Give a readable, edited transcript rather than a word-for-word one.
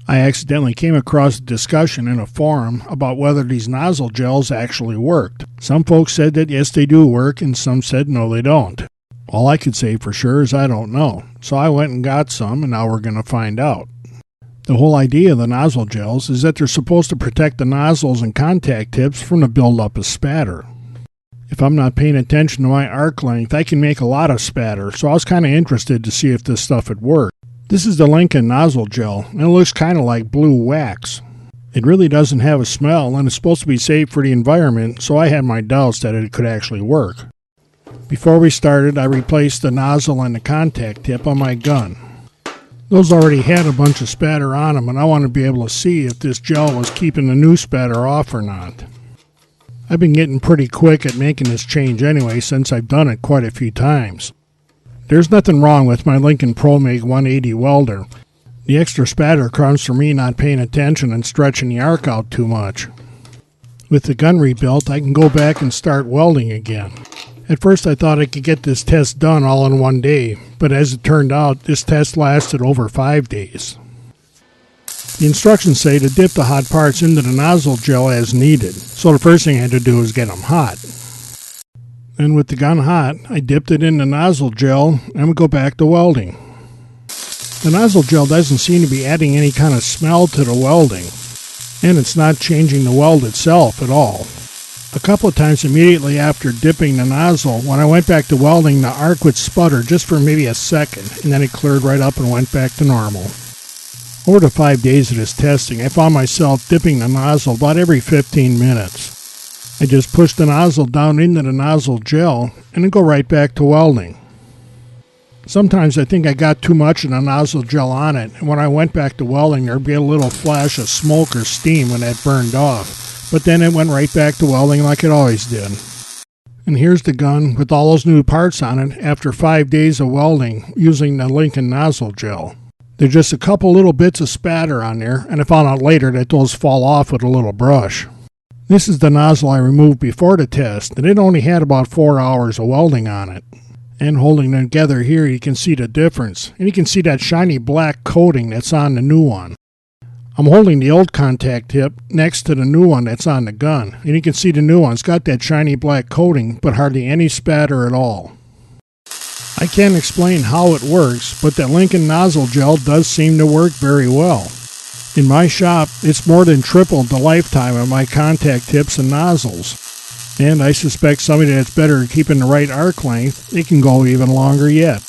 I accidentally came across a discussion in a forum about whether these nozzle gels actually worked. Some folks said that yes, they do work, and some said no, they don't. All I could say for sure is I don't know. So I went and got some, and now we're going to find out. The whole idea of the nozzle gels is that they're supposed to protect the nozzles and contact tips from the buildup of spatter. If I'm not paying attention to my arc length, I can make a lot of spatter, so I was kind of interested to see if this stuff would work. This is the Lincoln Nozzle Gel, and it looks kind of like blue wax. It really doesn't have a smell, and it's supposed to be safe for the environment, so I had my doubts that it could actually work. Before we started, I replaced the nozzle and the contact tip on my gun. Those already had a bunch of spatter on them, and I wanted to be able to see if this gel was keeping the new spatter off or not. I've been getting pretty quick at making this change anyway, since I've done it quite a few times. There's nothing wrong with my Lincoln ProMag 180 welder. The extra spatter comes from me not paying attention and stretching the arc out too much. With the gun rebuilt, I can go back and start welding again. At first I thought I could get this test done all in one day, but as it turned out, this test lasted over 5 days. The instructions say to dip the hot parts into the nozzle gel as needed, so the first thing I had to do was get them hot. And with the gun hot, I dipped it in the nozzle gel and would go back to welding. The nozzle gel doesn't seem to be adding any kind of smell to the welding, and it's not changing the weld itself at all. A couple of times immediately after dipping the nozzle, when I went back to welding, the arc would sputter just for maybe a second, and then it cleared right up and went back to normal. Over the 5 days of this testing, I found myself dipping the nozzle about every 15 minutes. I just pushed the nozzle down into the nozzle gel and then go right back to welding. Sometimes I think I got too much of the nozzle gel on it, and when I went back to welding, there'd be a little flash of smoke or steam when that burned off, but then it went right back to welding like it always did. And here's the gun with all those new parts on it after 5 days of welding using the Lincoln Nozzle Gel. There's just a couple little bits of spatter on there, and I found out later that those fall off with a little brush. This is the nozzle I removed before the test, and it only had about 4 hours of welding on it. And holding them together here, you can see the difference, and you can see that shiny black coating that's on the new one. I'm holding the old contact tip next to the new one that's on the gun, and you can see the new one's got that shiny black coating, but hardly any spatter at all. I can't explain how it works, but the Lincoln Nozzle Gel does seem to work very well. In my shop, it's more than tripled the lifetime of my contact tips and nozzles. And I suspect somebody that's better at keeping the right arc length, it can go even longer yet.